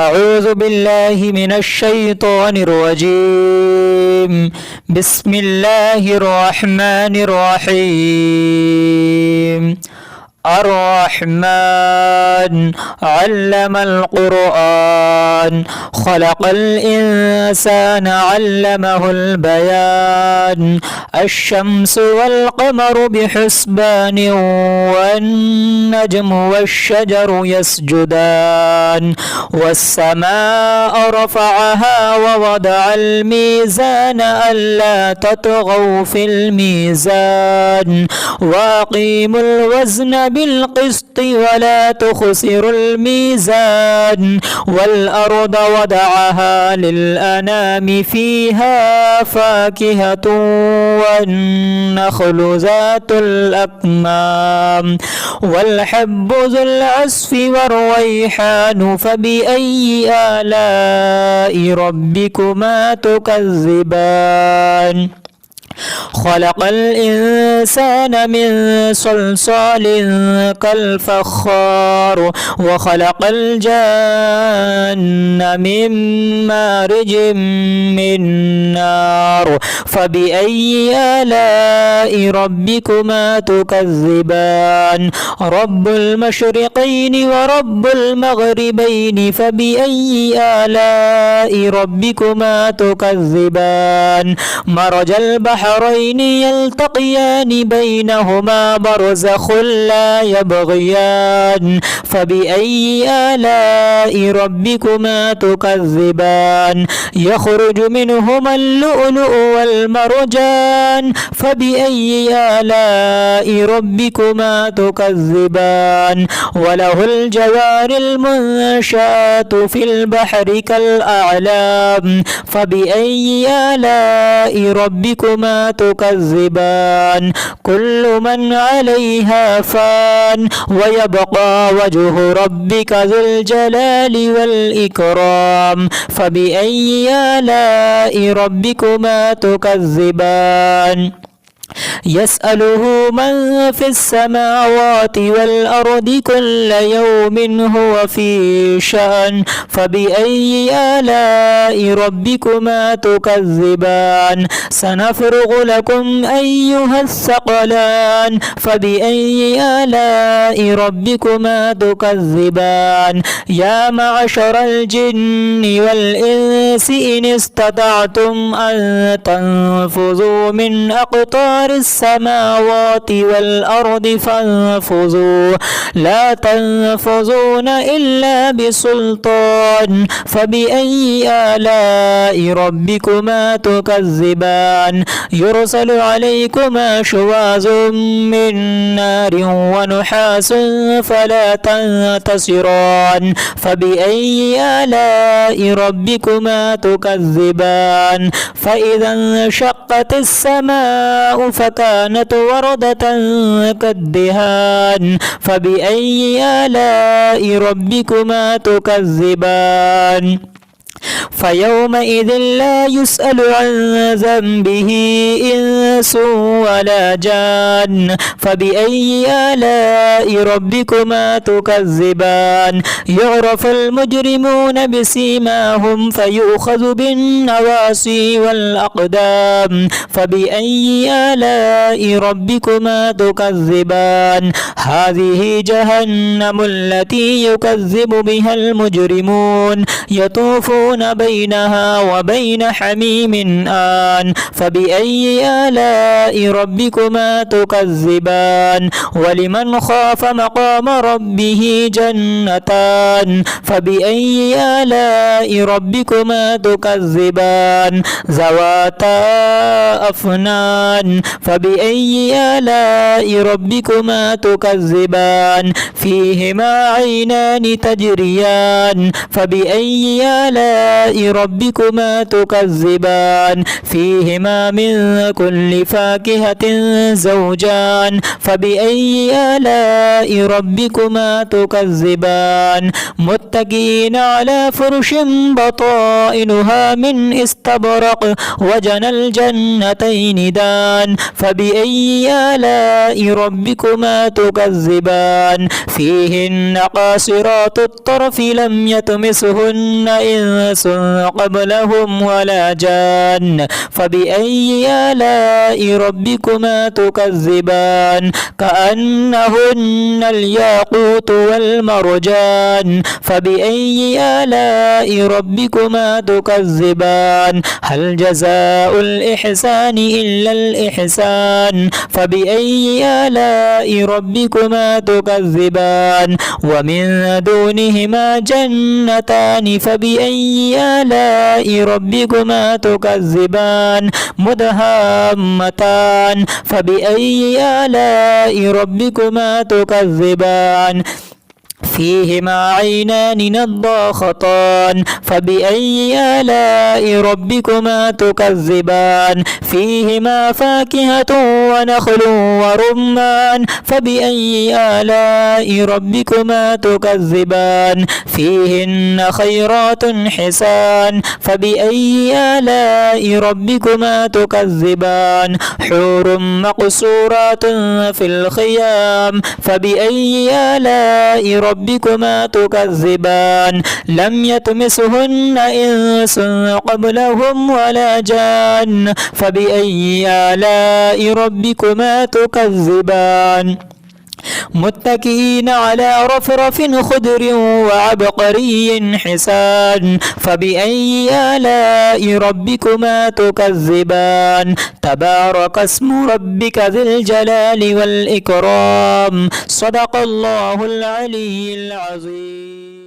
أعوذ بالله من الشيطان الرجيم. بسم الله الرحمن الرحيم. الرحمن علم القرآن خلق الإنسان علمه البيان. الشمس والقمر بحسبان والنجم والشجر يسجدان. والسماء رفعها ووضع الميزان ألا تطغوا في الميزان وأقيموا الوزن بالقسط ولا تخسروا الميزان. والأرض وضعها للأنام فيها فاكهة والنخل ذات الأكمام والحب ذو العصف والريحان. فبأي آلاء ربكما تكذبان؟ خلق الإنسان من صلصال كالفخار وخلق الجن من مارج من نار. فبأي آلاء ربكما تكذبان؟ رب المشرقين ورب المغربين. فبأي آلاء ربكما تكذبان؟ مرج البحرين يلتقيان بينهما برزخ لا يبغيان. فبأي آلاء ربكما تكذبان؟ يخرج منهما اللؤلؤ والمرجان. فبأي آلاء ربكما تكذبان؟ وله الجوار المنشآت في البحر كالأعلام. فبأي آلاء ربكما تكذبان؟ كل من عليها فان ويبقى وجه ربك ذو الجلال والإكرام. فبأي آلاء ربكما تكذبان؟ يسأله من في السماوات والأرض كل يوم هو في شأن. فبأي آلاء ربكما تكذبان؟ سنفرغ لكم أيها الثقلان. فبأي آلاء ربكما تكذبان؟ يا معشر الجن والإنس إن استطعتم أن تنفذوا من أقطار السماوات والأرض فانفذوا لا تنفذون إلا بسلطان. فبأي آلاء ربكما تكذبان؟ يرسل عليكما شواظ من نار ونحاس فلا تنتصران. فبأي آلاء ربكما تكذبان؟ فإذا انشقت السماء فكانت وردة كالدهان. فبأي آلاء ربكما تكذبان؟ فيومئذ لا يسأل عن ذنبه إنس ولا جان. فبأي آلاء ربكما تكذبان؟ يعرف المجرمون بسيماهم فيؤخذ بالنواصي والأقدام. فبأي آلاء ربكما تكذبان؟ هذه جهنم التي يكذب بها المجرمون يطوفون بينها وبين حميم آن. فبأي آلاء ربكما تكذبان؟ ولمن خاف مقام ربه جنتان. فبأي آلاء ربكما تكذبان؟ ذواتا أفنان. فبأي آلاء ربكما تكذبان؟ فيهما عينان تجريان. فبأي آلاء آلاء ربكما تكذبان فيهما من كل فاكهة زوجان فبأي آلاء ربكما تكذبان متكئين على فرش بطائنها من استبرق وجنى الجنتين دان فبأي آلاء ربكما تكذبان فيهن قاصرات الطرف لم يطمسهن إنس قبلهم ولا جان فبأي آلاء ربكما تكذبان كأنهن الياقوت والمرجان فبأي آلاء ربكما تكذبان هل جزاء الإحسان إلا الإحسان فبأي آلاء ربكما تكذبان ومن دونهما جنتان فبأي آلاء ربكما تكذبان مدهامتان فبأي آلاء ربكما تكذبان فيهما عينان نضاختان فبأي آلاء ربكما تكذبان فيهما فاكهة ونخل ورمان فبأي آلاء ربكما تكذبان فيهن خيرات حسان فبأي آلاء ربكما تكذبان حور مقصورات في الخيام فبأي آلاء ربكما تكذبان لم يطمسهن إنس قبلهم ولا جان فبأي آلاء ربكما تكذبان متكئين على رفرف خضر وعبقري حسان فبأي آلاء ربكما تكذبان تبارك اسم ربك ذي الجلال والإكرام صدق الله العلي العظيم.